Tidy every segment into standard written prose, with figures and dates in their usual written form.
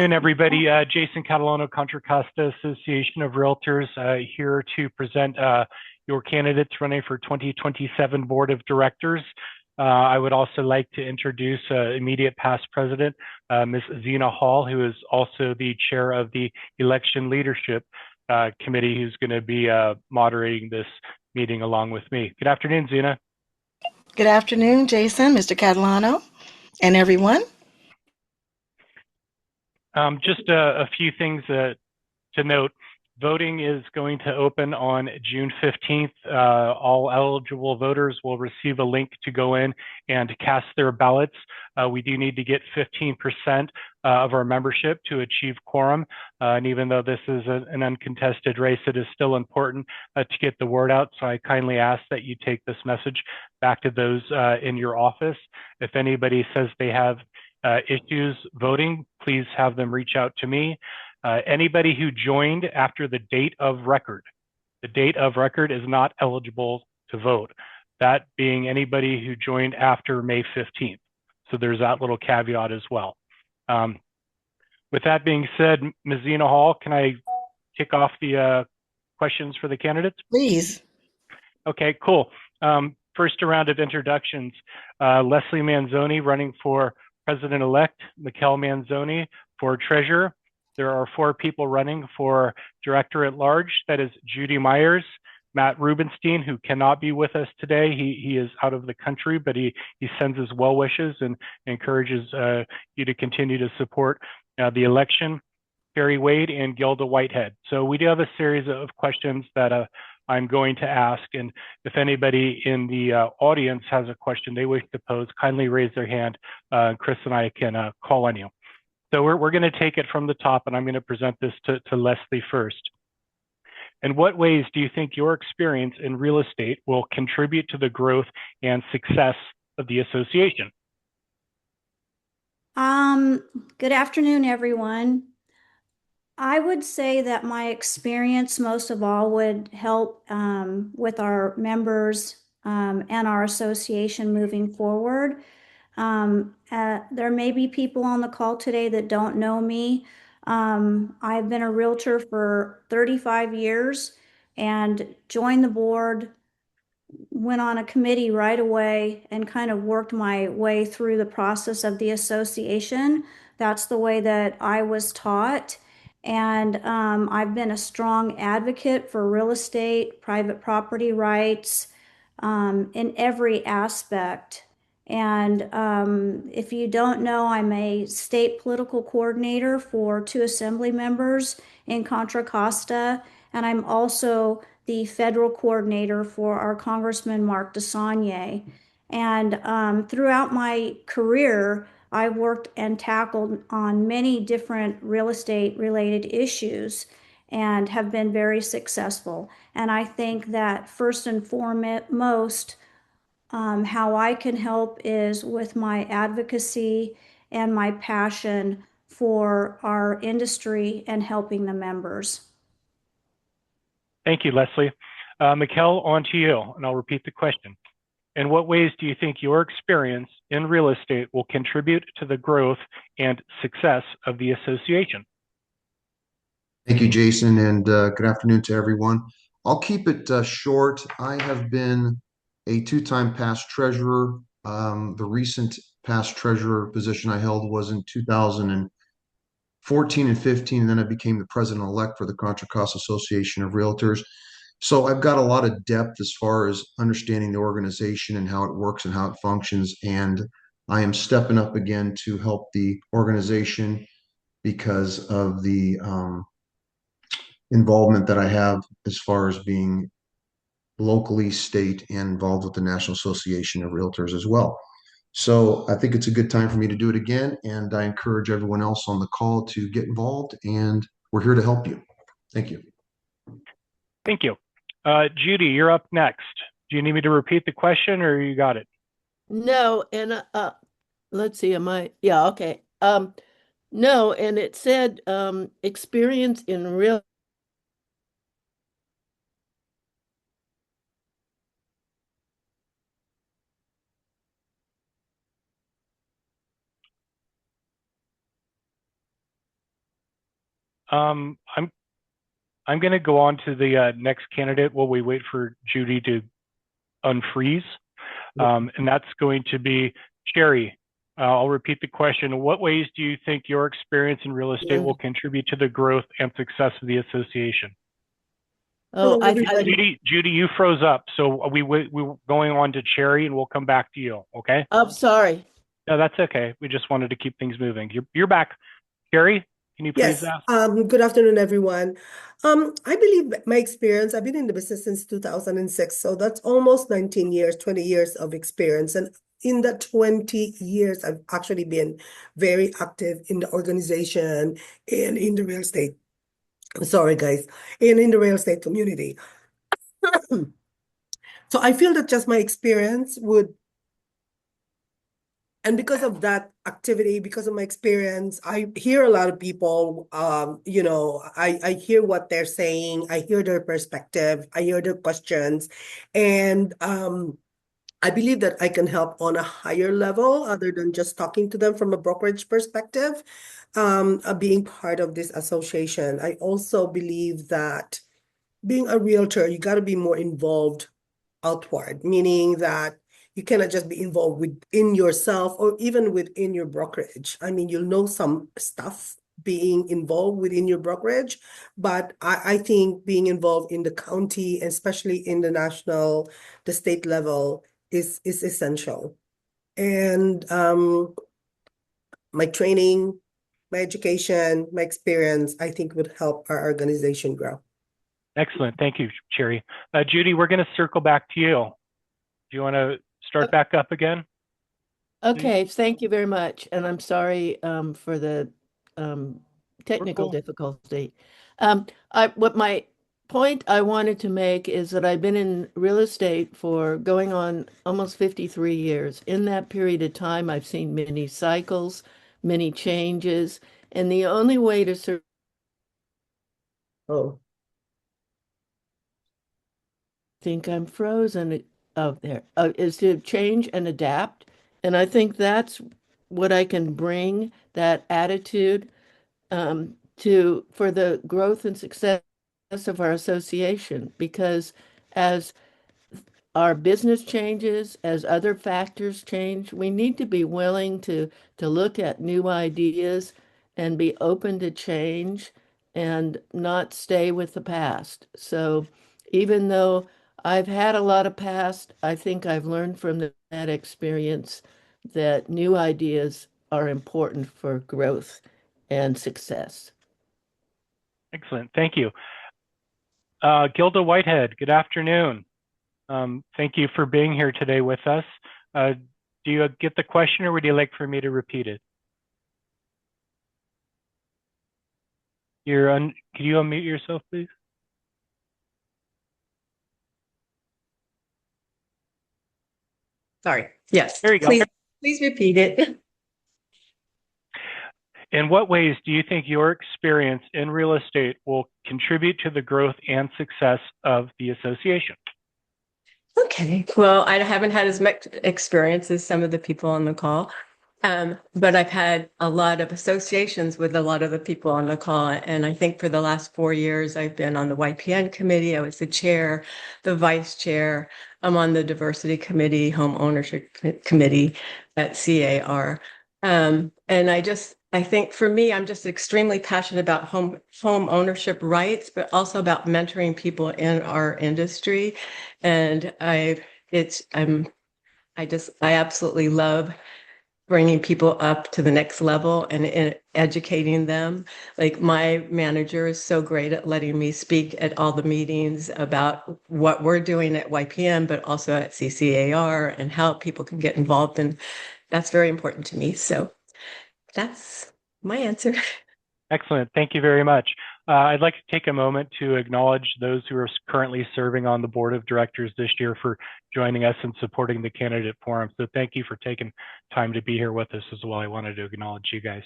And everybody, Jason Catalano, Contra Costa Association of Realtors, here to present your candidates running for 2027 Board of Directors. I would also like to introduce immediate past president, Ms. Zena Hall, who is also the chair of the Election Leadership Committee, who's going to be moderating this meeting along with me. Good afternoon, Zena. Good afternoon, Jason, Mr. Catalano, and everyone. Just a few things to note. Voting is going to open on June 15th. All eligible voters will receive a link to go in and cast their ballots. We do need to get 15% of our membership to achieve quorum. And even though this is an uncontested race, it is still important to get the word out. So I kindly ask that you take this message back to those in your office. If anybody says they have issues voting, please have them reach out to me. Anybody who joined after the date of record is not eligible to vote. That being anybody who joined after May 15th. So there's that little caveat as well. With that being said, Ms. Zena Hall, can I kick off the questions for the candidates? Please. Okay, cool. First round of introductions. Leslie Manzoni running for President-elect, Mikkel Manzoni for Treasurer. There are 4 people running for Director at Large. That is Judy Myers, Matt Rubenstein, who cannot be with us today. He is out of the country, but he sends his well wishes and encourages you to continue to support the election. Carrie Wade and Gilda Whitehead. So we do have a series of questions that I'm going to ask. And if anybody in the audience has a question they wish to pose, kindly raise their hand. Chris and I can call on you. So we're going to take it from the top, and I'm going to present this to Leslie first. In what ways do you think your experience in real estate will contribute to the growth and success of the association? Good afternoon, everyone. I would say that my experience most of all would help with our members and our association moving forward. There may be people on the call today that don't know me. I've been a realtor for 35 years and joined the board, went on a committee right away, and kind of worked my way through the process of the association. That's the way that I was taught. And I've been a strong advocate for real estate, private property rights, in every aspect. And if you don't know, I'm a state political coordinator for 2 assembly members in Contra Costa, and I'm also the federal coordinator for our Congressman Mark DeSaulnier. And throughout my career, I worked and tackled on many different real estate related issues and have been very successful. And I think that first and foremost, how I can help is with my advocacy and my passion for our industry and helping the members. Thank you, Leslie. Mikkel, on to you, and I'll repeat the question. In what ways do you think your experience in real estate will contribute to the growth and success of the association? Thank you, Jason, and good afternoon to everyone. I'll keep it short. I have been a 2-time past treasurer. The recent past treasurer position I held was in 2014 and 15, and then I became the president-elect for the Contra Costa Association of Realtors. So I've got a lot of depth as far as understanding the organization and how it works and how it functions. And I am stepping up again to help the organization because of the involvement that I have as far as being locally, state, and involved with the National Association of Realtors as well. So I think it's a good time for me to do it again. And I encourage everyone else on the call to get involved, and we're here to help you. Thank you. Thank you. Judy, you're up next. Do you need me to repeat the question, or you got it? No, and let's see, yeah, okay. No, and it said experience in real I'm going to go on to the next candidate while we wait for Judy to unfreeze. And that's going to be Sherry. I'll repeat the question. What ways do you think your experience in real estate will contribute to the growth and success of the association? Oh, Hello, everybody. Judy, you froze up. So we're going on to Sherry and we'll come back to you. Okay. I'm sorry. No, that's okay. We just wanted to keep things moving. You're back. Sherry, can you please Yes, ask? good afternoon, everyone. I believe my experience, I've been in the business since 2006, so that's almost 19 years, 20 years of experience. And in that 20 years, I've actually been very active in the organization and in the real estate. Sorry, guys, and in the real estate community. So I feel that just my experience would, and because of that activity, because of my experience, I hear a lot of people, I hear what they're saying, I hear their perspective, I hear their questions, and I believe that I can help on a higher level other than just talking to them from a brokerage perspective, being part of this association. I also believe that being a realtor, you got to be more involved outward, meaning that you cannot just be involved within yourself or even within your brokerage. I mean, you'll know some stuff being involved within your brokerage, but I think being involved in the county, especially in the national, the state level, is essential. And my training, my education, my experience, I think would help our organization grow. Excellent. Thank you, Sherry. Judy, we're going to circle back to you. Do you want to start back up again? Okay, thank you very much. And I'm sorry for the technical cool. difficulty. What my point I wanted to make is that I've been in real estate for going on almost 53 years. In that period of time, I've seen many cycles, many changes, and the only way to survive Oh, think I'm frozen out there, is to change and adapt. And I think that's what I can bring, that attitude for the growth and success of our association. Because as our business changes, as other factors change, we need to be willing to look at new ideas and be open to change and not stay with the past. So even though I've had a lot of past, I think I've learned from that experience that new ideas are important for growth and success. Excellent. Thank you. Gilda Whitehead, good afternoon. Thank you for being here today with us. Do you get the question or would you like for me to repeat it? Can you unmute yourself, please? Sorry. Yes. There you go. Please repeat it. In what ways do you think your experience in real estate will contribute to the growth and success of the association? Okay. Well, I haven't had as much experience as some of the people on the call, but I've had a lot of associations with a lot of the people on the call. And I think for the last 4 years, I've been on the YPN committee. I was the chair, the vice chair. I'm on the diversity committee, home ownership committee at CAR. And I think for me, I'm just extremely passionate about home ownership rights, but also about mentoring people in our industry. And I absolutely love bringing people up to the next level and educating them. Like my manager is so great at letting me speak at all the meetings about what we're doing at YPM, but also at CCAR and how people can get involved. And that's very important to me. So that's my answer. Excellent. Thank you very much. I'd like to take a moment to acknowledge those who are currently serving on the board of directors this year for joining us and supporting the candidate forum. So thank you for taking time to be here with us as well. I wanted to acknowledge you guys.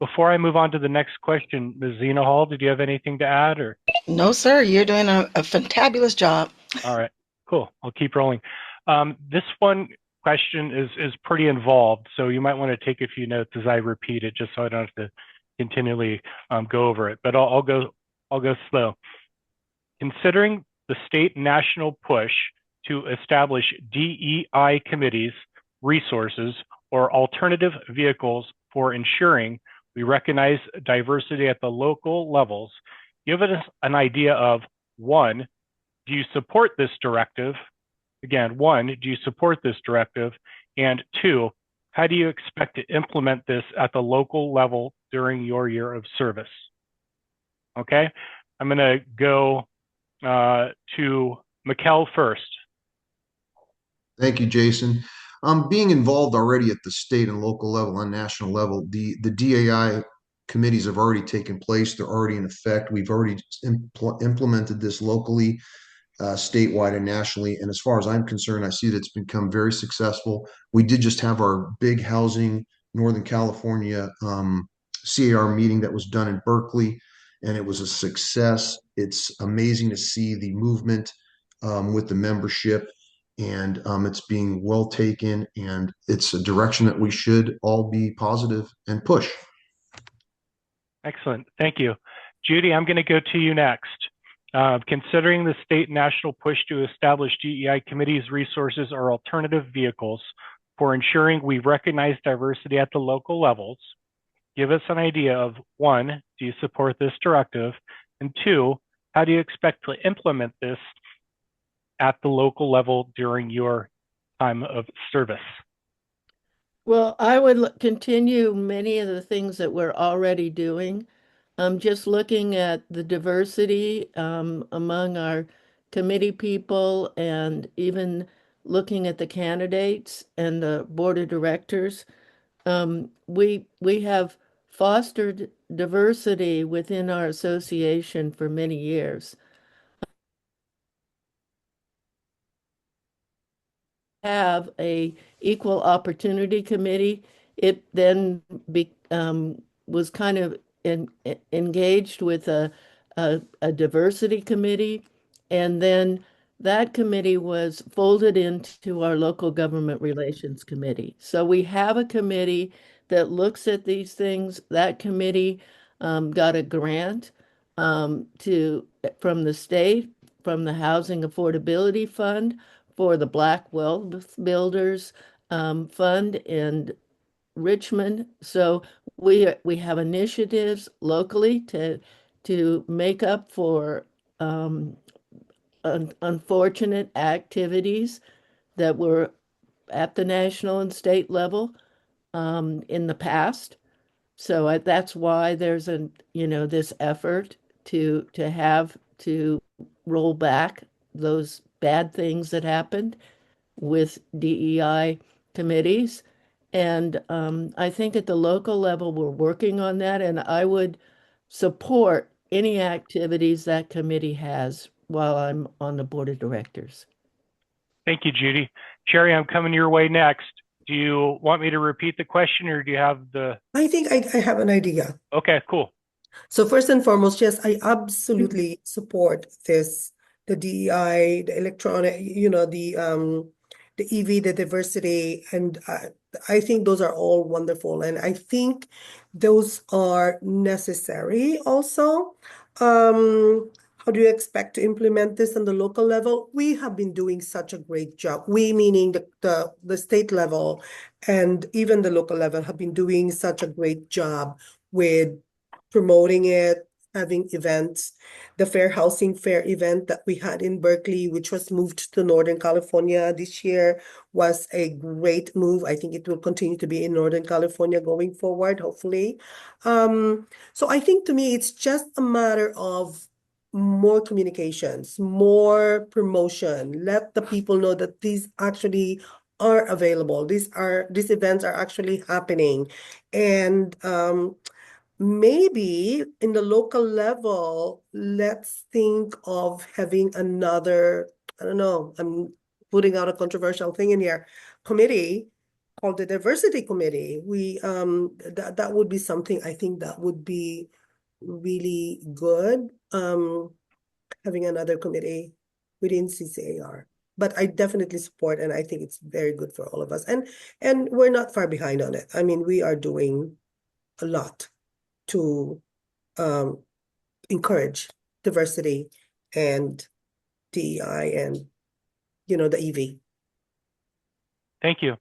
Before I move on to the next question, Ms. Zena Hall, did you have anything to add? Or? No, sir. You're doing a fantabulous job. All right, cool. I'll keep rolling. This one question is pretty involved, so you might want to take a few notes as I repeat it, just so I don't have to continually go over it, but I'll go slow. Considering the state and national push to establish DEI committees, resources, or alternative vehicles for ensuring we recognize diversity at the local levels, give us an idea of, one, do you support this directive? Again, one, do you support this directive? And two, how do you expect to implement this at the local level during your year of service? Okay, I'm going to go to Mikkel first. Thank you, Jason. Being involved already at the state and local level and national level, the DAI committees have already taken place. They're already in effect. We've already implemented this locally, statewide and nationally. And as far as I'm concerned, I see that it's become very successful. We did just have our big housing Northern California CAR meeting that was done in Berkeley, and it was a success. It's amazing to see the movement with the membership, and it's being well taken, and it's a direction that we should all be positive and push. Excellent. Thank you. Judy, I'm going to go to you next. Considering the state and national push to establish DEI committees, resources, or alternative vehicles for ensuring we recognize diversity at the local levels, give us an idea of, one, do you support this directive? And two, how do you expect to implement this at the local level during your time of service? Well, I would continue many of the things that we're already doing. Just looking at the diversity among our committee people, and even looking at the candidates and the board of directors. We have fostered diversity within our association for many years. Have a equal opportunity committee. It then was kind of engaged with a diversity committee, and then that committee was folded into our local government relations committee. So we have a committee that looks at these things. That committee got a grant from the state, from the Housing Affordability Fund, for the Black Wealth Builders Fund in Richmond. So we have initiatives locally to make up for unfortunate activities that were at the national and state level in the past. So that's why there's this effort to roll back those bad things that happened with DEI committees. And I think at the local level, we're working on that, and I would support any activities that committee has while I'm on the board of directors. Thank you, Judy. Cherry, I'm coming your way next. Do you want me to repeat the question, or do you have the... I think I have an idea. Okay, cool. So first and foremost, yes, I absolutely support this, the DEI, the electronic, the EV, the diversity, and I think those are all wonderful, and I think those are necessary also. How do you expect to implement this on the local level? We have been doing such a great job. We, meaning the state level and even the local level, have been doing such a great job with promoting it, having events. The Fair Housing Fair event that we had in Berkeley, which was moved to Northern California this year, was a great move. I think it will continue to be in Northern California going forward, hopefully. So I think, to me, it's just a matter of more communications, more promotion. Let the people know that these actually are available. These events are actually happening. And maybe in the local level, let's think of having another, I don't know, I'm putting out a controversial thing in here, committee called the Diversity Committee. That would be something I think that would be really good, having another committee within CCAR. But I definitely support, and I think it's very good for all of us. And we're not far behind on it. I mean, we are doing a lot to encourage diversity and DEI and, the EV. Thank you.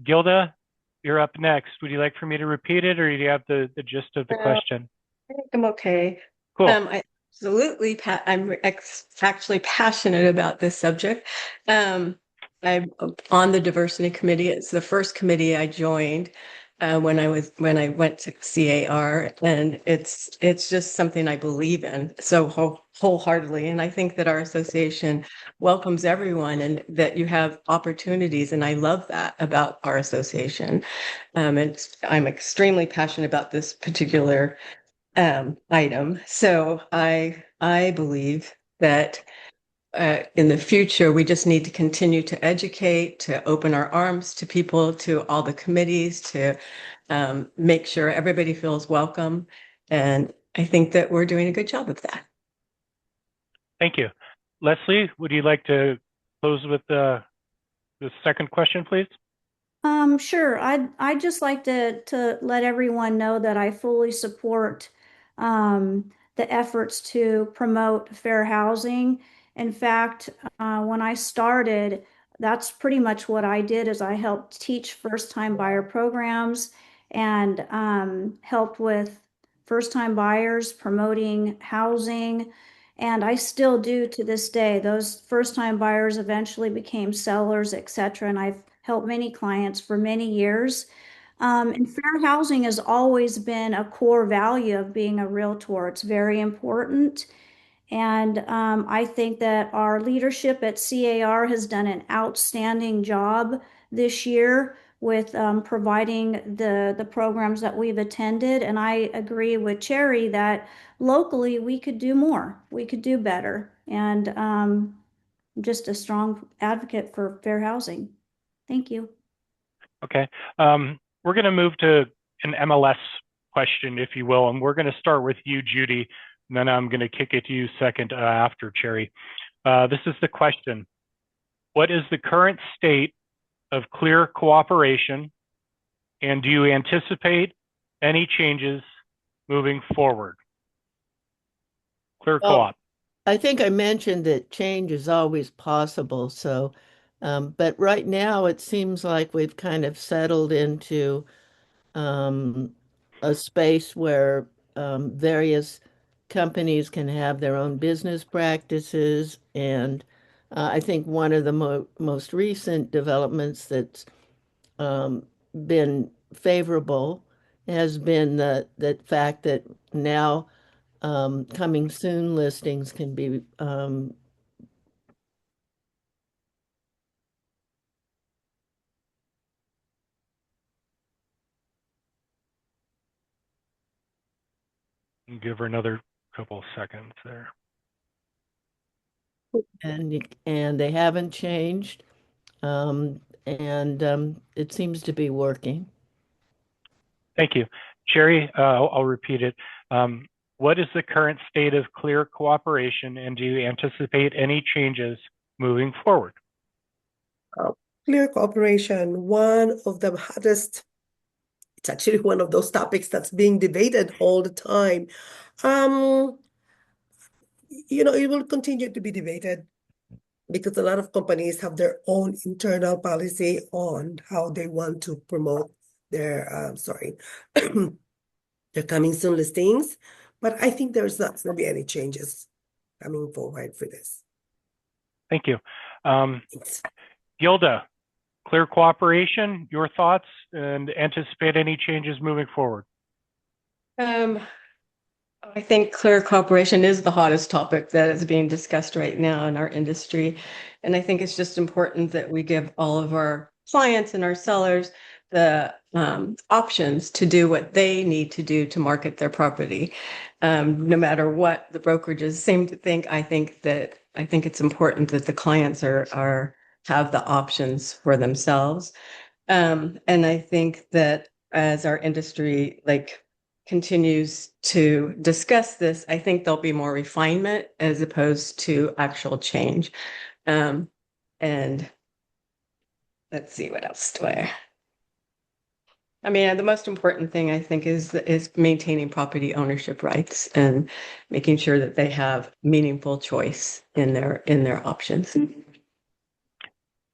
Gilda, you're up next. Would you like for me to repeat it, or do you have the gist of the question? I think I'm okay. Cool. I'm actually passionate about this subject. I'm on the diversity committee. It's the first committee I joined when I went to CAR, and it's just something I believe in so wholeheartily. And I think that our association welcomes everyone, and that you have opportunities. And I love that about our association. And I'm extremely passionate about this particular item. So I believe that in the future, we just need to continue to educate, to open our arms to people, to all the committees, to make sure everybody feels welcome. And I think that we're doing a good job of that. Thank you. Leslie, would you like to close with the second question, please? Sure. I'd just like to let everyone know that I fully support the efforts to promote fair housing. In fact, when I started, that's pretty much what I did is I helped teach first-time buyer programs and helped with first-time buyers promoting housing. And I still do to this day. Those first-time buyers eventually became sellers, etc. And I've helped many clients for many years. And fair housing has always been a core value of being a realtor. It's very important. And I think that our leadership at CAR has done an outstanding job this year with providing the programs that we've attended. And I agree with Cherry that locally we could do more, we could do better. And just a strong advocate for fair housing. Thank you. Okay. We're going to move to an MLS question, if you will, and we're going to start with you, Judy, and then I'm going to kick it to you second after Cherry. This is the question. What is the current state of clear cooperation, and do you anticipate any changes moving forward? Clear co-op. I think I mentioned that change is always possible. So, but right now it seems like we've kind of settled into a space where various companies can have their own business practices. And I think one of the most recent developments that's been favorable has been the fact that now coming soon listings can be Give her another couple of seconds there. and they haven't changed. It seems to be working. Thank you. Cherry, I'll repeat it. What is the current state of clear cooperation, and do you anticipate any changes moving forward? Clear cooperation, one of the hottest, it's actually one of those topics that's being debated all the time. It will continue to be debated because a lot of companies have their own internal policy on how they want to promote their, their coming soon listings. But I think there's not going to be any changes coming forward for this. Thank you. Gilda, clear cooperation, your thoughts, and anticipate any changes moving forward? I think clear cooperation is the hottest topic that is being discussed right now in our industry. And I think it's just important that we give all of our clients and our sellers the options to do what they need to do to market their property. No matter what the brokerages seem to think, I think it's important that the clients have the options for themselves. And I think that as our industry continues to discuss this, I think there'll be more refinement as opposed to actual change. And let's see, what else do I mean, the most important thing I think is maintaining property ownership rights and making sure that they have meaningful choice in their options.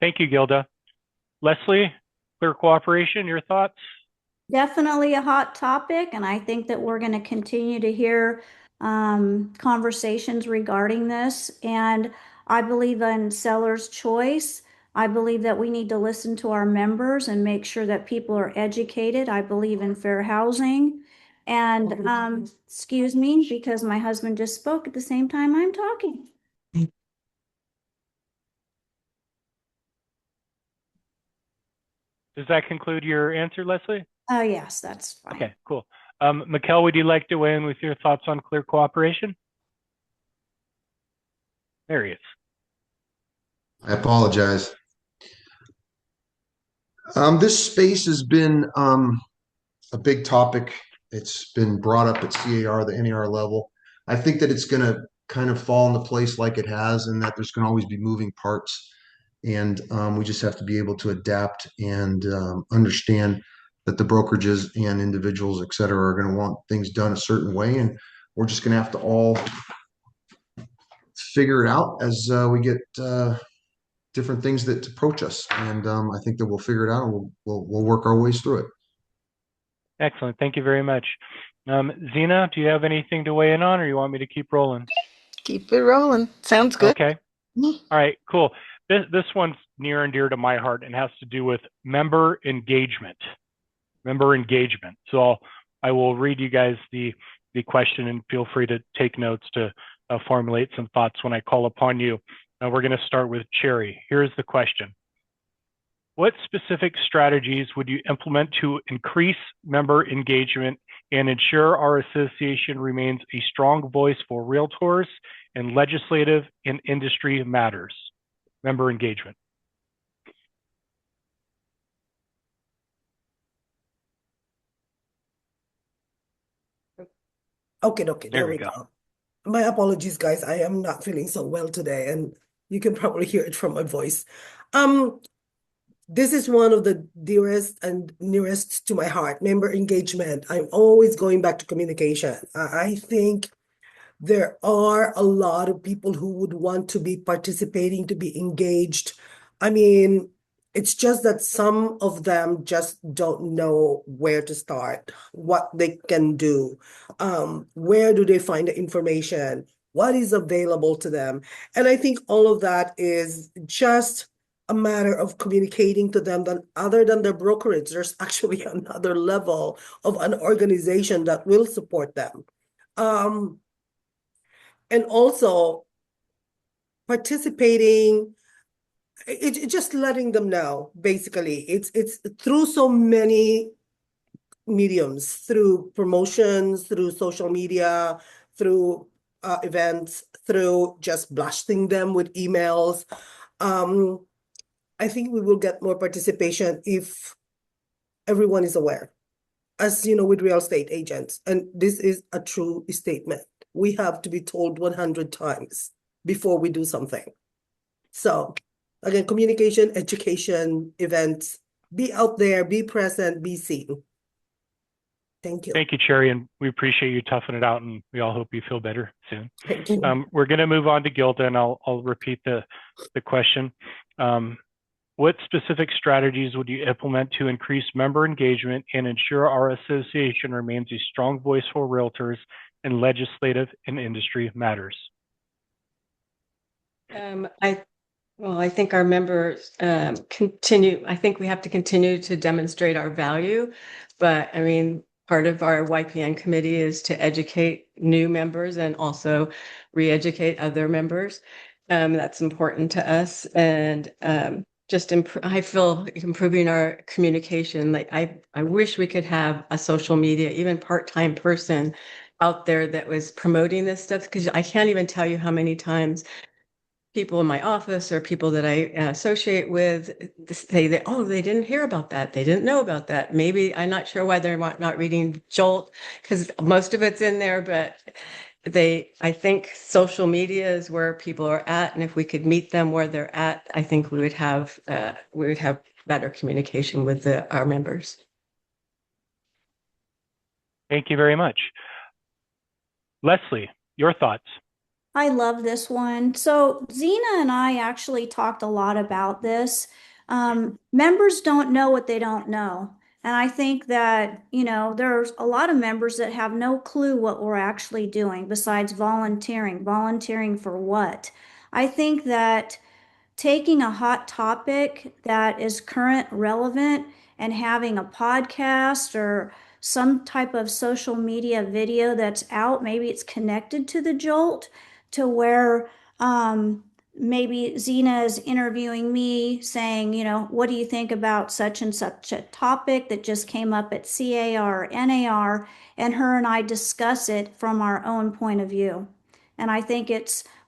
Thank you, Gilda. Leslie, clear cooperation, your thoughts? Definitely a hot topic, and I think that we're going to continue to hear conversations regarding this. And I believe in seller's choice. I believe that we need to listen to our members and make sure that people are educated. I believe in fair housing. And excuse me, because my husband just spoke at the same time I'm talking. Does that conclude your answer, Leslie? Oh, yes, that's fine. Okay, cool. Mikkel, would you like to weigh in with your thoughts on clear cooperation? There he is. I apologize. This space has been a big topic. It's been brought up at CAR, the NAR level. I think that it's going to kind of fall into place like it has, and that there's going to always be moving parts. And we just have to be able to adapt and understand that the brokerages and individuals, et cetera, are going to want things done a certain way. And we're just going to have to all figure it out as we get different things that approach us. And I think that we'll figure it out and we'll work our ways through it. Excellent. Thank you very much. Zena, do you have anything to weigh in on, or you want me to keep rolling? Keep it rolling. Sounds good. Okay. All right, cool. This one's near and dear to my heart and has to do with member engagement. Member engagement. So I will read you guys the question, and feel free to take notes to formulate some thoughts when I call upon you. We're going to start with Cherry. Here's the question. What specific strategies would you implement to increase member engagement and ensure our association remains a strong voice for realtors and legislative and industry matters? Member engagement. Okay, there we go. My apologies, guys. I am not feeling so well today, and you can probably hear it from my voice. This is one of the dearest and nearest to my heart, member engagement. I'm always going back to communication. I think there are a lot of people who would want to be participating, to be engaged. I mean, it's just that some of them just don't know where to start, what they can do, where do they find the information, what is available to them. And I think all of that is just a matter of communicating to them. That other than their brokerage, there's actually another level of an organization that will support them. And also participating, it's just letting them know, basically. It's through so many mediums, through promotions, through social media, through events, through just blasting them with emails. I think we will get more participation if everyone is aware. As you know, with real estate agents, and this is a true statement, we have to be told 100 times before we do something. So again, communication, education, events, be out there, be present, be seen. Thank you. Thank you, Cherry, and we appreciate you toughing it out, and we all hope you feel better soon. Thank you. We're going to move on to Gilda, and I'll repeat the question. What specific strategies would you implement to increase member engagement and ensure our association remains a strong voice for realtors in legislative and industry matters? I think our members I think we have to continue to demonstrate our value, but I mean, part of our YPN committee is to educate new members and also re-educate other members. That's important to us. And I feel improving our communication. Like I wish we could have a social media, even part-time person out there that was promoting this stuff, because I can't even tell you how many times people in my office or people that I associate with say that, oh, they didn't hear about that. They didn't know about that. Maybe I'm not sure why they're not reading Jolt, because most of it's in there, but I think social media is where people are at. And if we could meet them where they're at, I think we would have better communication with our members. Thank you very much. Leslie, your thoughts? I love this one. So Zena and I actually talked a lot about this. Members don't know what they don't know. And I think that, there's a lot of members that have no clue what we're actually doing besides volunteering. Volunteering for what? I think that taking a hot topic that is current, relevant, and having a podcast or some type of social media video that's out, maybe it's connected to the Jolt, to where maybe Zena is interviewing me saying, what do you think about such and such a topic that just came up at CAR or NAR, and her and I discuss it from our own point of view. And I think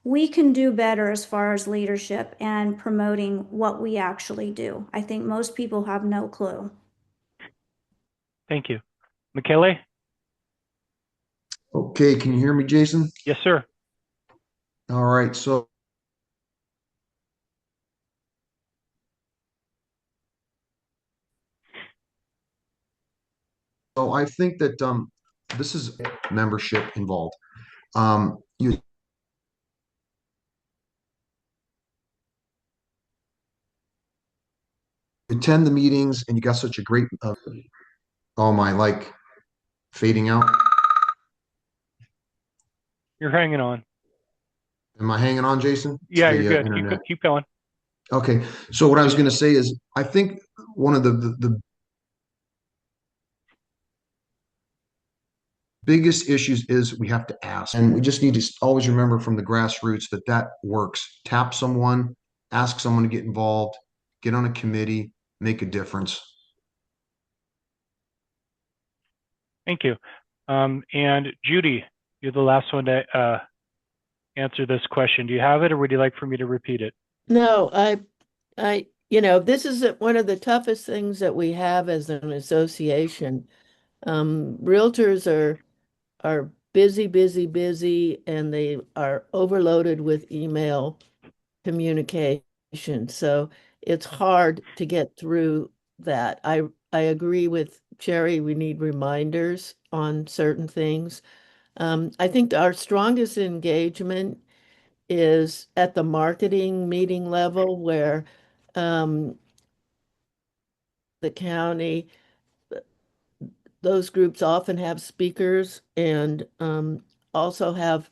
we can do better as far as leadership and promoting what we actually do. I think most people have no clue. Thank you. Michele? Okay, can you hear me, Jason? Yes, sir. All right, so I think that this is membership involved. You attend the meetings and you got such a great oh my, like fading out. You're hanging on. Am I hanging on, Jason? Yeah, The you're good. internet. Keep going. Okay, so what I was going to say is I think one of the biggest issues is we have to ask, and we just need to always remember from the grassroots that works. Tap someone, ask someone to get involved, get on a committee, make a difference. Thank you. And Judy, you're the last one to answer this question. Do you have it, or would you like for me to repeat it? No, this is one of the toughest things that we have as an association. Realtors are busy, busy, busy, and they are overloaded with email communication. So it's hard to get through that. I agree with Jerry. We need reminders on certain things. I think our strongest engagement is at the marketing meeting level where the county, those groups often have speakers and also have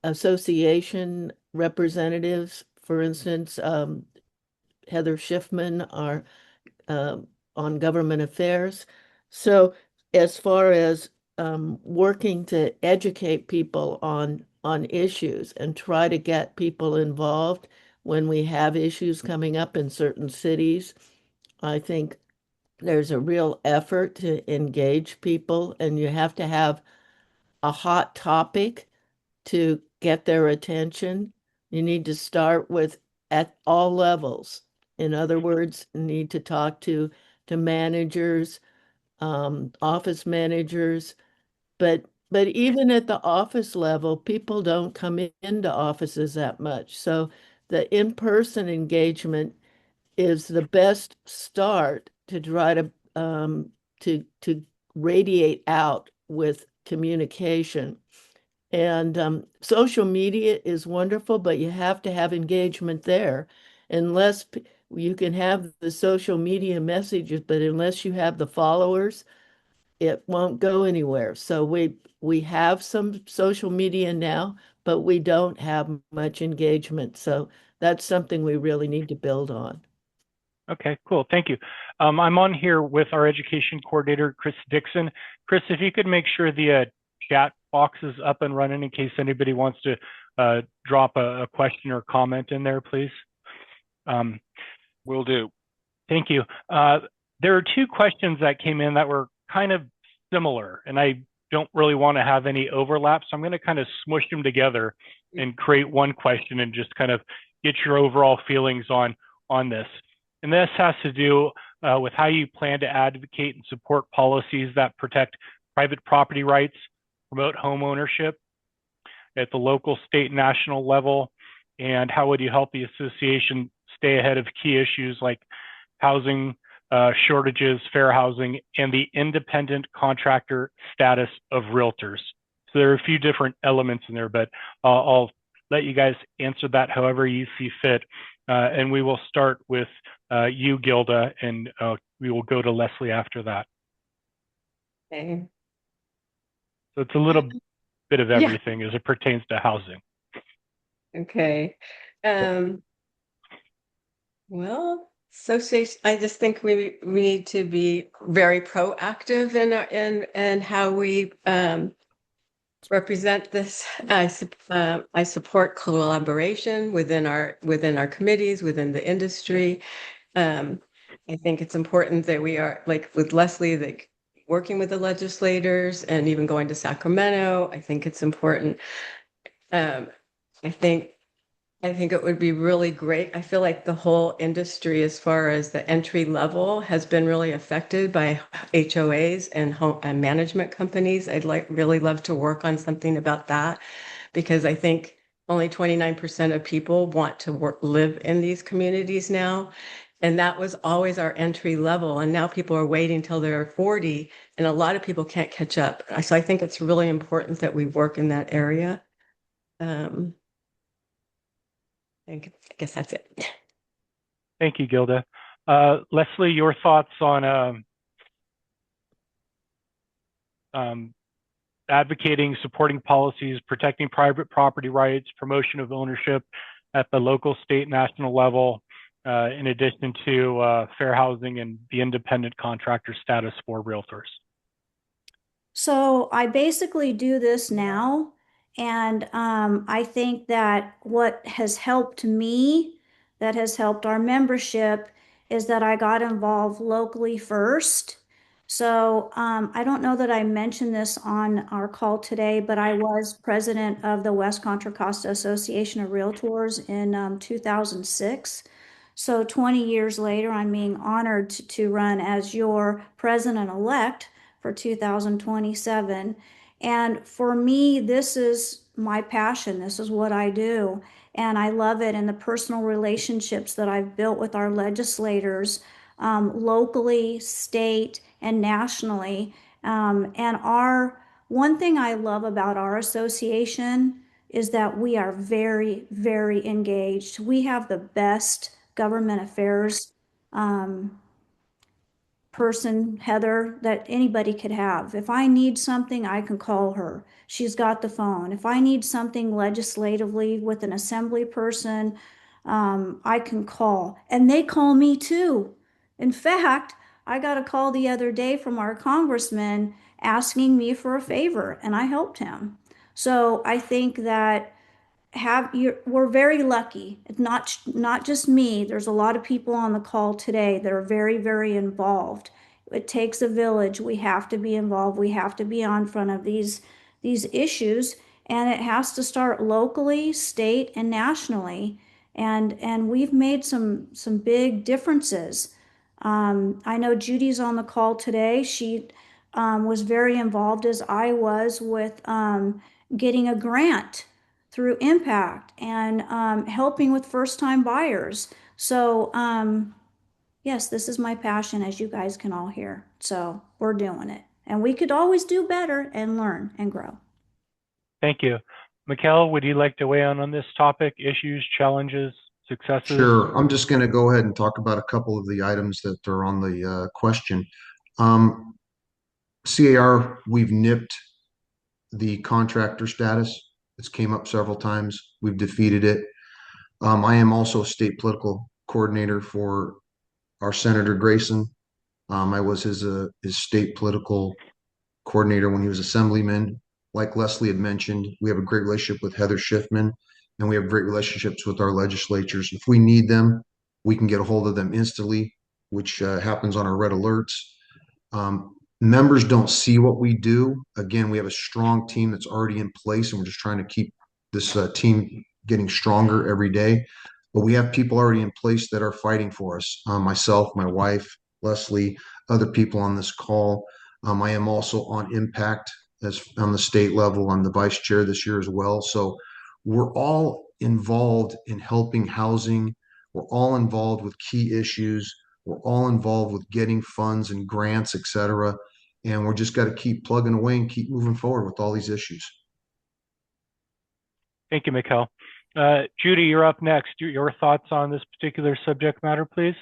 association representatives. For instance, Heather Schiffman are on government affairs. So as far as working to educate people on issues and try to get people involved when we have issues coming up in certain cities, I think there's a real effort to engage people, and you have to have a hot topic to get their attention. You need to start with at all levels. In other words, you need to talk to managers, office managers, but even at the office level, people don't come into offices that much. So the in-person engagement is the best start to try to radiate out with communication. And social media is wonderful, but you have to have engagement there. Unless you can have the social media messages, but unless you have the followers, it won't go anywhere. So we have some social media now, but we don't have much engagement. So that's something we really need to build on. Okay, cool. Thank you. I'm on here with our education coordinator, Chris Dixon. Chris, if you could make sure the chat box is up and running in case anybody wants to drop a question or comment in there, please. Will do. Thank you. There are two questions that came in that were kind of similar, and I don't really want to have any overlap, so I'm going to kind of smush them together and create one question and just kind of get your overall feelings on this. And this has to do with how you plan to advocate and support policies that protect private property rights, promote home ownership at the local, state, and national level, and how would you help the association stay ahead of key issues like housing shortages, fair housing, and the independent contractor status of realtors. So there are a few different elements in there, but I'll let you guys answer that however you see fit. And we will start with you, Gilda, and we will go to Leslie after that. Okay. So it's a little bit of everything as it pertains to housing. Okay. Well, association, I just think we need to be very proactive in how we represent this. I support collaboration within our committees, within the industry. I think it's important that we are, like with Leslie, like working with the legislators and even going to Sacramento. I think it's important. I think it would be really great. I feel like the whole industry, as far as the entry level, has been really affected by HOAs and home and management companies. I'd really love to work on something about that, because I think only 29% of people want to live in these communities now. And that was always our entry level. And now people are waiting till they're 40, and a lot of people can't catch up. So I think it's really important that we work in that area. I guess that's it. Thank you, Gilda. Leslie, your thoughts on advocating, supporting policies, protecting private property rights, promotion of ownership at the local, state, national level, in addition to fair housing and the independent contractor status for realtors? So I basically do this now. And I think that what has helped me, that has helped our membership, is that I got involved locally first. So I don't know that I mentioned this on our call today, but I was president of the West Contra Costa Association of Realtors in 2006. So 20 years later, I'm being honored to run as your president-elect for 2027. And for me, this is my passion. This is what I do. And I love it. And the personal relationships that I've built with our legislators, locally, state, and nationally. One thing I love about our association is that we are very, very engaged. We have the best government affairs person, Heather, that anybody could have. If I need something, I can call her. She's got the phone. If I need something legislatively with an assembly person, I can call. And they call me too. In fact, I got a call the other day from our congressman asking me for a favor, and I helped him. So I think that we're very lucky. It's not just me. There's a lot of people on the call today that are very, very involved. It takes a village. We have to be involved. We have to be on front of these issues, and it has to start locally, state, and nationally. And we've made some big differences. I know Judy's on the call today. She was very involved, as I was, with getting a grant through impact and helping with first-time buyers. So yes, this is my passion, as you guys can all hear. So we're doing it. And we could always do better and learn and grow. Thank you. Mikkel, would you like to weigh in on this topic, issues, challenges, successes? Sure. I'm just going to go ahead and talk about a couple of the items that are on the question. CAR, we've nipped the contractor status. It's came up several times. We've defeated it. I am also state political coordinator for our Senator Grayson. I was his state political coordinator when he was assemblyman. Like Leslie had mentioned, we have a great relationship with Heather Schiffman, and we have great relationships with our legislatures. If we need them, we can get a hold of them instantly, which happens on our red alerts. Members don't see what we do. Again, we have a strong team that's already in place, and we're just trying to keep this team getting stronger every day. But we have people already in place that are fighting for us. Myself, my wife, Leslie, other people on this call. I am also on Impact as on the state level. I'm the vice chair this year as well. So we're all involved in helping housing. We're all involved with key issues. We're all involved with getting funds and grants, et cetera. And we're just got to keep plugging away and keep moving forward with all these issues. Thank you, Mikkel. Judy, you're up next. Your thoughts on this particular subject matter, please.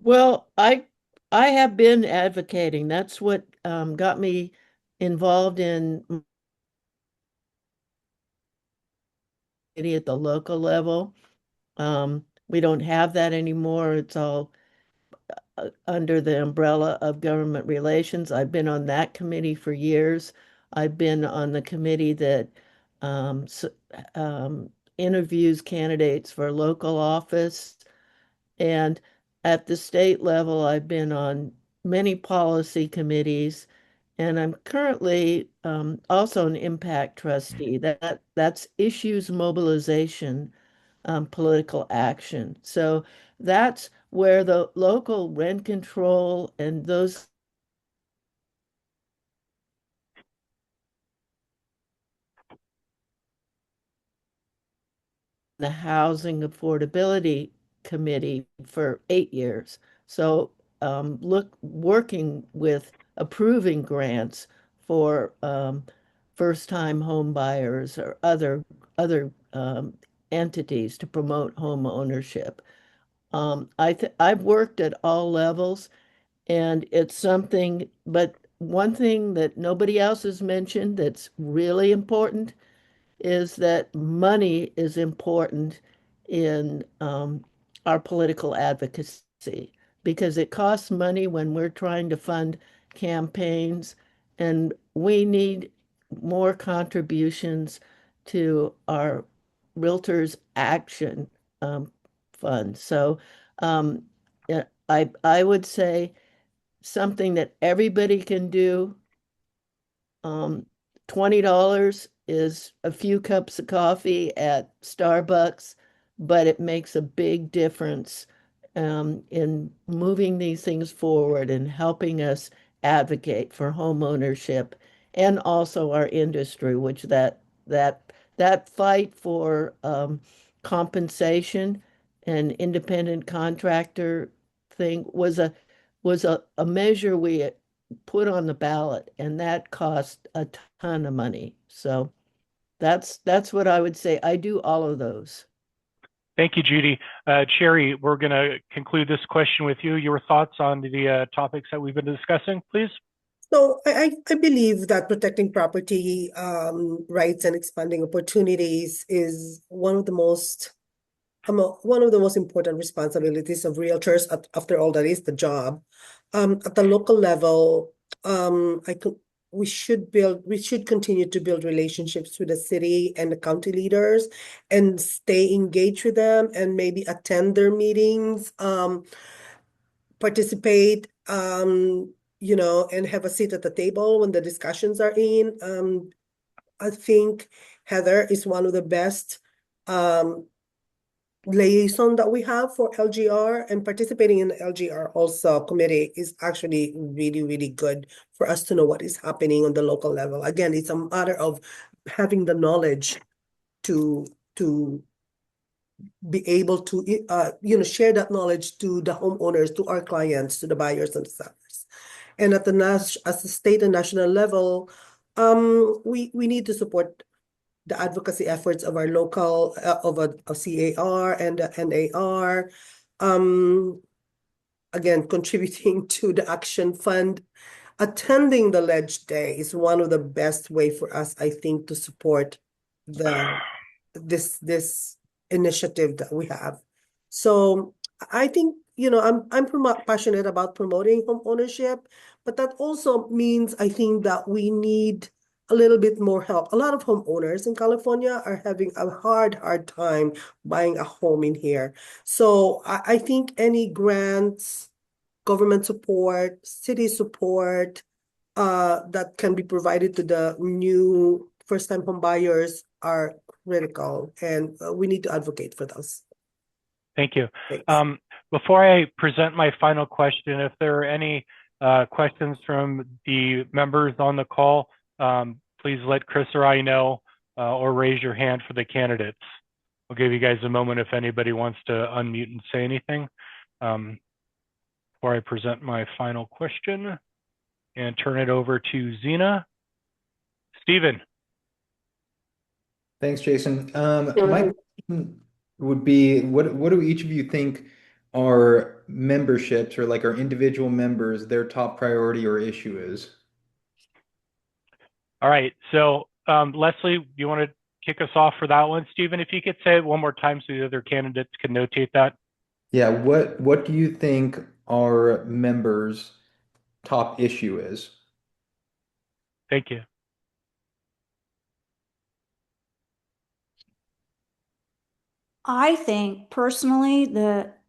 Well, I have been advocating. That's what got me involved in at the local level. We don't have that anymore. It's all under the umbrella of government relations. I've been on that committee for years. I've been on the committee that interviews candidates for local office. And at the state level, I've been on many policy committees, and I'm currently also an impact trustee. That's issues mobilization, political action. So that's where the local rent control and those the Housing Affordability Committee for 8 years. So working with approving grants for first-time home buyers or other entities to promote home ownership. I've worked at all levels, and it's something, but one thing that nobody else has mentioned that's really important is that money is important in our political advocacy because it costs money when we're trying to fund campaigns, and we need more contributions to our Realtors Action Fund. So yeah, I would say something that everybody can do. $20 is a few cups of coffee at Starbucks, but it makes a big difference in moving these things forward and helping us advocate for home ownership and also our industry, which that fight for compensation and independent contractor thing was a measure we put on the ballot, and that cost a ton of money. So that's what I would say. I do all of those. Thank you, Judy. Sherry, we're going to conclude this question with you. Your thoughts on the topics that we've been discussing, please? So I believe that protecting property rights and expanding opportunities is one of the most important responsibilities of realtors. After all, that is the job. At the local level, we should continue to build relationships with the city and the county leaders and stay engaged with them and maybe attend their meetings, participate, and have a seat at the table when the discussions are in. I think Heather is one of the best liaison that we have for LGR, and participating in the LGR also committee is actually really, really good for us to know what is happening on the local level. Again, it's a matter of having the knowledge to be able to share that knowledge to the homeowners, to our clients, to the buyers and the sellers. And at the state and national level, we need to support the advocacy efforts of our local of CAR and the NAR. Again, contributing to the Action Fund. Attending the Ledge Day is one of the best way for us, I think, to support this initiative that we have. So I think, I'm passionate about promoting home ownership, but that also means I think that we need a little bit more help. A lot of homeowners in California are having a hard time buying a home in here. So I think any grants, government support, city support that can be provided to the new first-time home buyers are critical, and we need to advocate for those. Thank you. Thanks. Before I present my final question, if there are any questions from the members on the call, please let Chris or I know, or raise your hand for the candidates. I'll give you guys a moment if anybody wants to unmute and say anything. before I present my final question and turn it over to Zena. Stephen. Thanks, Jason. My question would be, what do each of you think are memberships or like our individual members, their top priority or issue is? All right. So Leslie, do you want to kick us off for that one? Stephen, if you could say it one more time so the other candidates can notate that. Yeah, what do you think our members' top issue is? Thank you. I think personally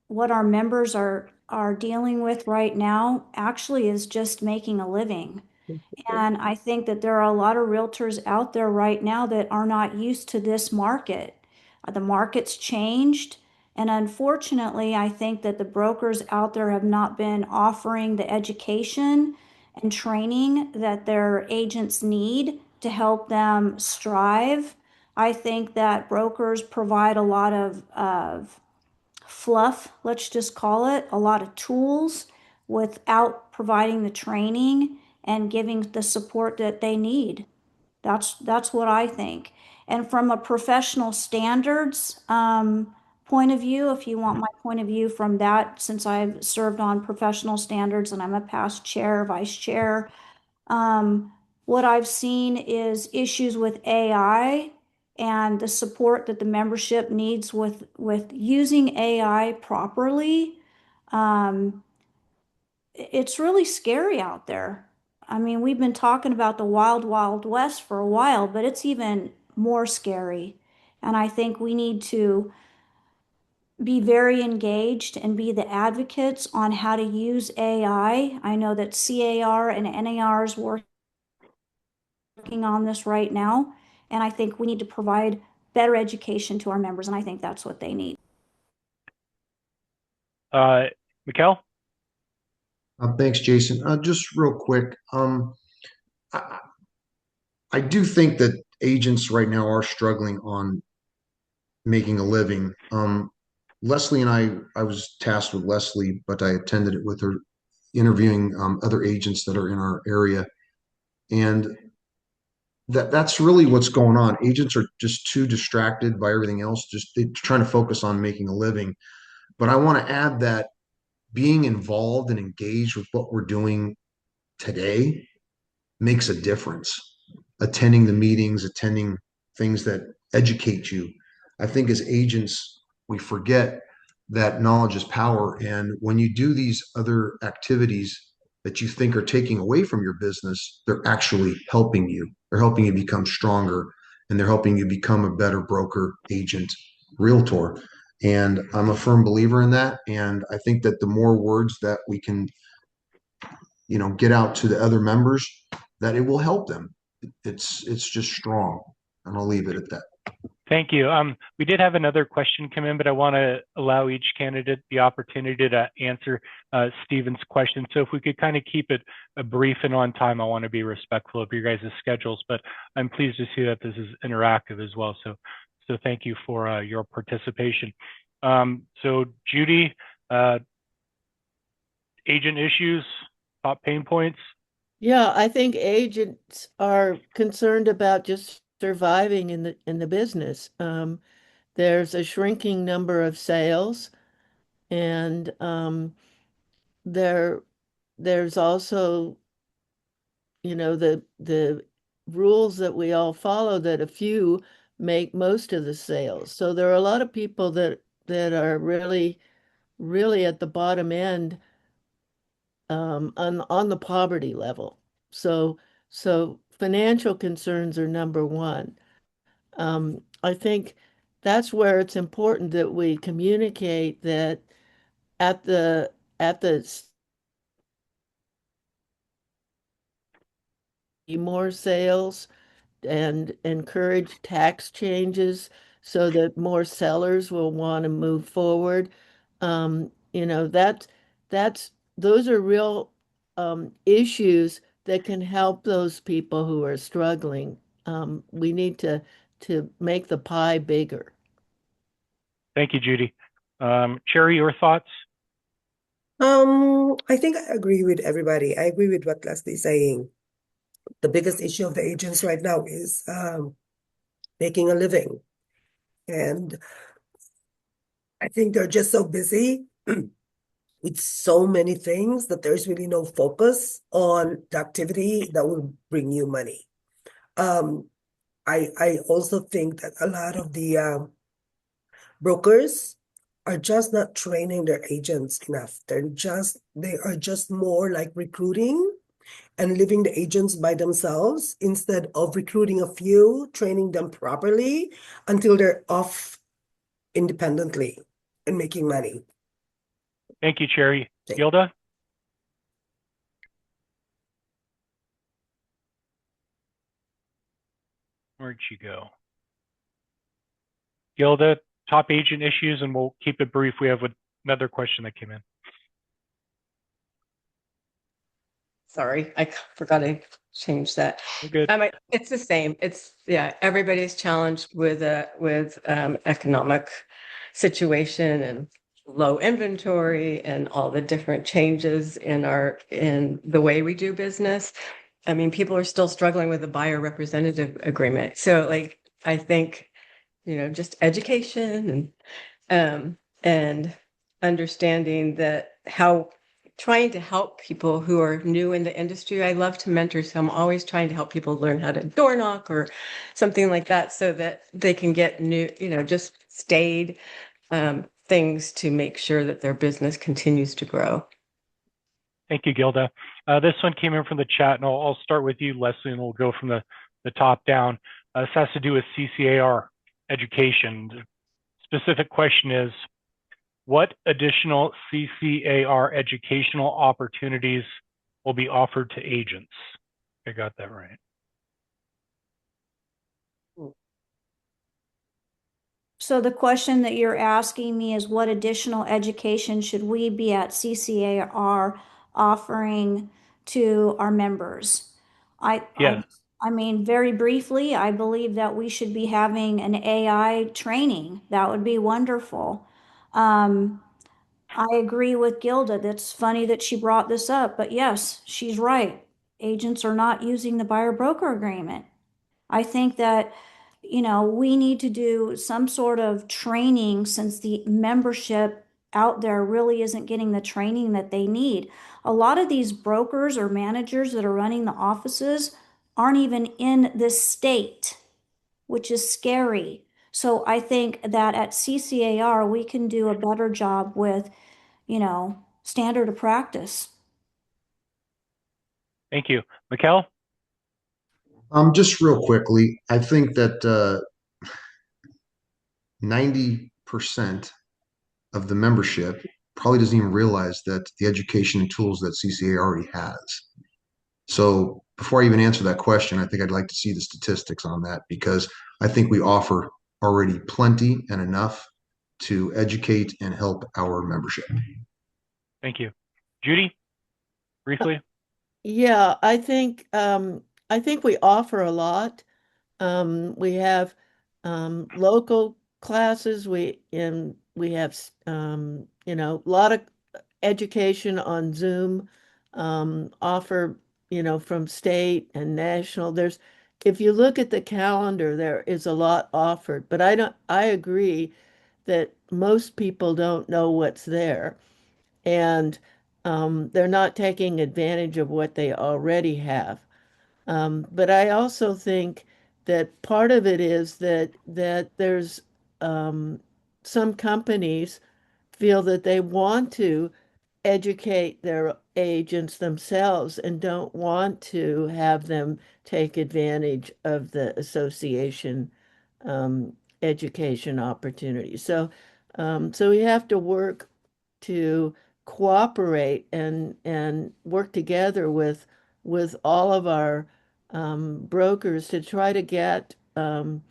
what our members are dealing with right now actually is just making a living. And I think that there are a lot of realtors out there right now that are not used to this market. The market's changed. And unfortunately, I think that the brokers out there have not been offering the education and training that their agents need to help them strive. I think that brokers provide a lot of fluff, let's just call it, a lot of tools without providing the training and giving the support that they need. That's what I think. And from a professional standards point of view, if you want my point of view from that, since I've served on professional standards and I'm a past chair, vice chair, what I've seen is issues with AI and the support that the membership needs with using AI properly. Um, it's really scary out there. I mean, we've been talking about the wild, wild west for a while, but it's even more scary. And I think we need to be very engaged and be the advocates on how to use AI. I know that CAR and NAR is working on this right now, and I think we need to provide better education to our members, and I think that's what they need. Mikkel? Thanks, Jason. Just real quick, I, I do think that agents right now are struggling on making a living. Leslie and I was tasked with Leslie, but I attended it with her, interviewing other agents that are in our area, and that's really what's going on. Agents are just too distracted by everything else, just they're trying to focus on making a living. But I want to add that being involved and engaged with what we're doing today makes a difference. Attending the meetings, attending things that educate you. I think as agents, we forget that knowledge is power. And when you do these other activities that you think are taking away from your business, they're actually helping you. They're helping you become stronger, and they're helping you become a better broker, agent, realtor. And I'm a firm believer in that. And I think that the more words that we can, get out to the other members, that it will help them. It's just strong. And I'll leave it at that. Thank you. We did have another question come in, but I want to allow each candidate the opportunity to answer Stephen's question. So if we could kind of keep it brief and on time, I want to be respectful of your guys' schedules, but I'm pleased to see that this is interactive as well. So thank you for your participation. So Judy, agent issues, top pain points. Yeah, I think agents are concerned about just surviving in the business. There's a shrinking number of sales, and there's also, the rules that we all follow that a few make most of the sales. So there are a lot of people that are really, really at the bottom end, on the poverty level. So financial concerns are number one. I think that's where it's important that we communicate that at the more sales and encourage tax changes so that more sellers will want to move forward. That's those are real issues that can help those people who are struggling. We need to make the pie bigger. Thank you, Judy. Cherry, your thoughts? I think I agree with everybody. I agree with what Leslie's saying. The biggest issue of the agents right now is making a living. And I think they're just so busy with so many things that there's really no focus on the activity that will bring you money. Um, I also think that a lot of the brokers are just not training their agents enough. They are just more like recruiting and leaving the agents by themselves instead of recruiting a few, training them properly until they're off independently and making money. Thank you, Cherry. Thank- Gilda? Where'd she go? Gilda, top agent issues, and we'll keep it brief. We have another question that came in. Sorry, I forgot to change that. We're good. It's the same. Everybody's challenged with economic situation and low inventory and all the different changes in the way we do business. I mean, people are still struggling with the buyer representative agreement. So I think, just education and understanding that trying to help people who are new in the industry. I love to mentor, so I'm always trying to help people learn how to door knock or something like that so that they can get new, just stayed things to make sure that their business continues to grow. Thank you, Gilda. This one came in from the chat, and I'll start with you, Leslie, and we'll go from the top down. This has to do with CCAR education. The specific question is, what additional CCAR educational opportunities will be offered to agents? I got that right. So the question that you're asking me is what additional education should we be at CCAR offering to our members? Yes. I mean, very briefly, I believe that we should be having an AI training. That would be wonderful. I agree with Gilda. That's funny that she brought this up, but yes, she's right. Agents are not using the buyer broker agreement. I think that, we need to do some sort of training since the membership out there really isn't getting the training that they need. A lot of these brokers or managers that are running the offices aren't even in this state, which is scary. So I think that at CCAR, we can do a better job with, standard of practice. Thank you. Mikkel? Just real quickly, I think that 90% of the membership probably doesn't even realize that the education and tools that CCA already has. So before I even answer that question, I think I'd like to see the statistics on that because I think we offer already plenty and enough to educate and help our membership. Thank you. Judy, briefly? Yeah, I think we offer a lot. We have local classes. We have a lot of education on Zoom. Offer from state and national. If you look at the calendar, there is a lot offered. But I agree that most people don't know what's there, and they're not taking advantage of what they already have. But I also think that part of it is that there's some companies feel that they want to educate their agents themselves and don't want to have them take advantage of the association education opportunities. So we have to work to cooperate and work together with all of our brokers to try to get that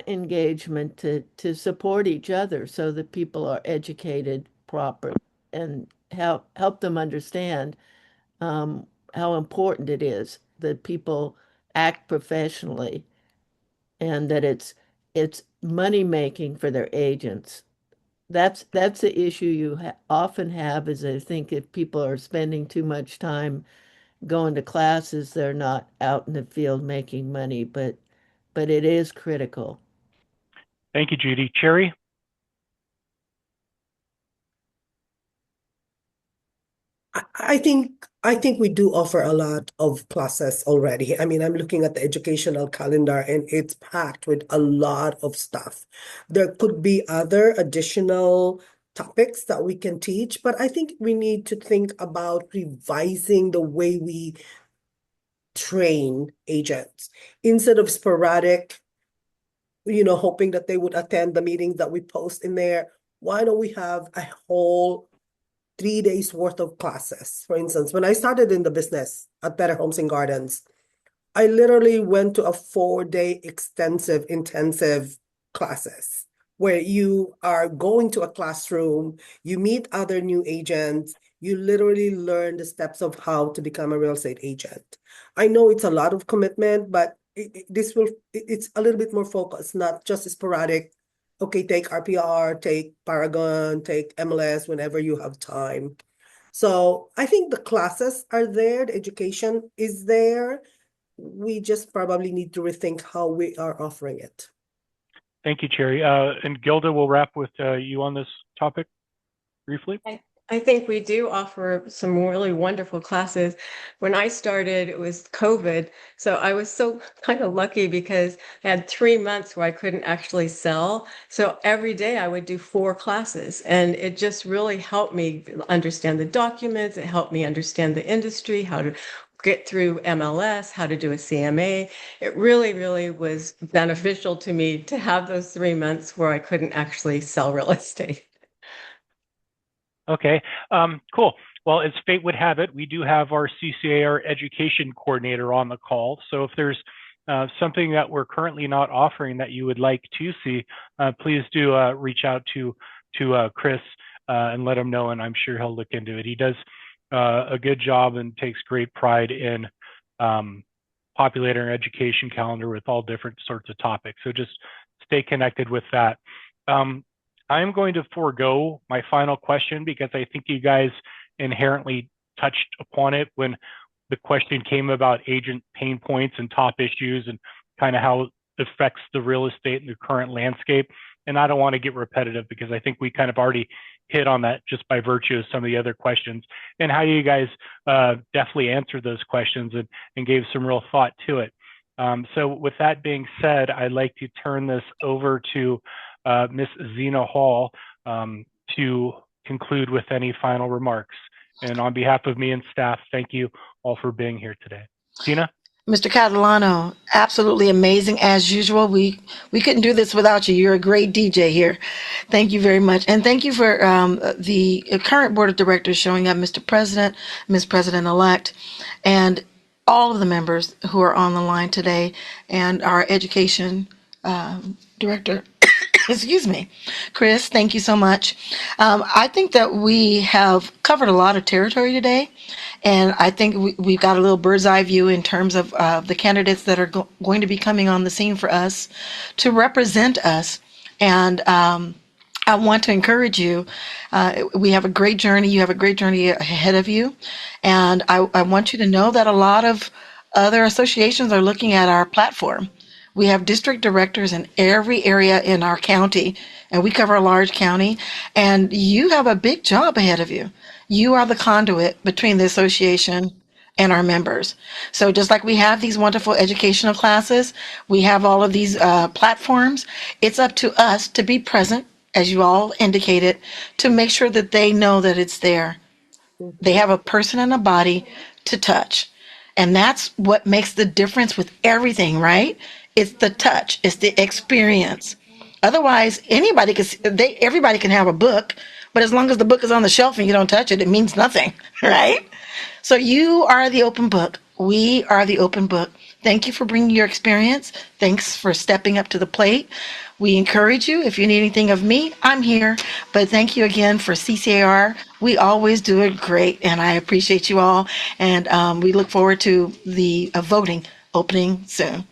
engagement to support each other so that people are educated properly and help them understand how important it is that people act professionally and that it's money making for their agents. That's the issue you often have is I think if people are spending too much time going to classes, they're not out in the field making money, but it is critical. Thank you, Judy. Cherry? I think we do offer a lot of classes already. I mean, I'm looking at the educational calendar and it's packed with a lot of stuff. There could be other additional topics that we can teach, but I think we need to think about revising the way we train agents instead of sporadic, hoping that they would attend the meetings that we post in there. Why don't we have a whole 3 days worth of classes? For instance, when I started in the business at Better Homes and Gardens, I literally went to a 4-day extensive, intensive classes where you are going to a classroom, you meet other new agents, you literally learn the steps of how to become a real estate agent. I know it's a lot of commitment, but it's a little bit more focused, not just sporadic. Okay, take RPR, take Paragon, take MLS whenever you have time. So I think the classes are there, the education is there. We just probably need to rethink how we are offering it. Thank you, Cherry. And Gilda, we'll wrap with you on this topic briefly. I think we do offer some really wonderful classes. When I started, it was COVID. So I was so kind of lucky because I had 3 months where I couldn't actually sell. So every day I would do 4 classes, and it just really helped me understand the documents. It helped me understand the industry, how to get through MLS, how to do a CMA. It really, really was beneficial to me to have those 3 months where I couldn't actually sell real estate. Okay, cool. Well, as fate would have it, we do have our CCAR education coordinator on the call. So if there's something that we're currently not offering that you would like to see, please do reach out to Chris and let him know, and I'm sure he'll look into it. He does a good job and takes great pride in populating our education calendar with all different sorts of topics. So just stay connected with that. I'm going to forego my final question because I think you guys inherently touched upon it when the question came about agent pain points and top issues and kind of how it affects the real estate and the current landscape. And I don't want to get repetitive because I think we kind of already hit on that just by virtue of some of the other questions and how you guys definitely answered those questions and gave some real thought to it. So with that being said, I'd like to turn this over to Miss Zena Hall to conclude with any final remarks. And on behalf of me and staff, thank you all for being here today. Zena? Mr. Catalano, absolutely amazing as usual. We couldn't do this without you. You're a great DJ here. Thank you very much. And thank you for the current board of directors showing up, Mr. President, Ms. President-elect, and all of the members who are on the line today, and our education director. Excuse me. Chris, thank you so much. I think that we have covered a lot of territory today, and I think we've got a little bird's eye view in terms of the candidates that are going to be coming on the scene for us to represent us. And I want to encourage you. We have a great journey. You have a great journey ahead of you. And I want you to know that a lot of other associations are looking at our platform. We have district directors in every area in our county, and we cover a large county, and you have a big job ahead of you. You are the conduit between the association and our members. So just like we have these wonderful educational classes, we have all of these platforms. It's up to us to be present, as you all indicated, to make sure that they know that it's there. They have a person and a body to touch. And that's what makes the difference with everything, right? It's the touch, it's the experience. Otherwise, everybody can have a book, but as long as the book is on the shelf and you don't touch it, it means nothing, right? So you are the open book. We are the open book. Thank you for bringing your experience. Thanks for stepping up to the plate. We encourage you. If you need anything of me, I'm here. But thank you again for CCAR. We always do it great, and I appreciate you all. And we look forward to the voting opening soon.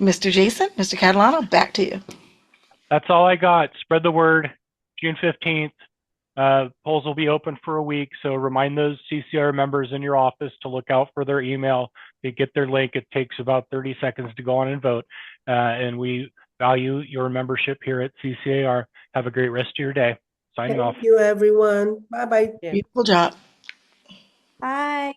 Mr. Jason, Mr. Catalano, back to you. That's all I got. Spread the word. June 15th. Polls will be open for a week, so remind those CCR members in your office to look out for their email. They get their link. It takes about 30 seconds to go on and vote. And we value your membership here at CCAR. Have a great rest of your day. Signing off. Thank you, everyone. Bye-bye. Beautiful job. Bye.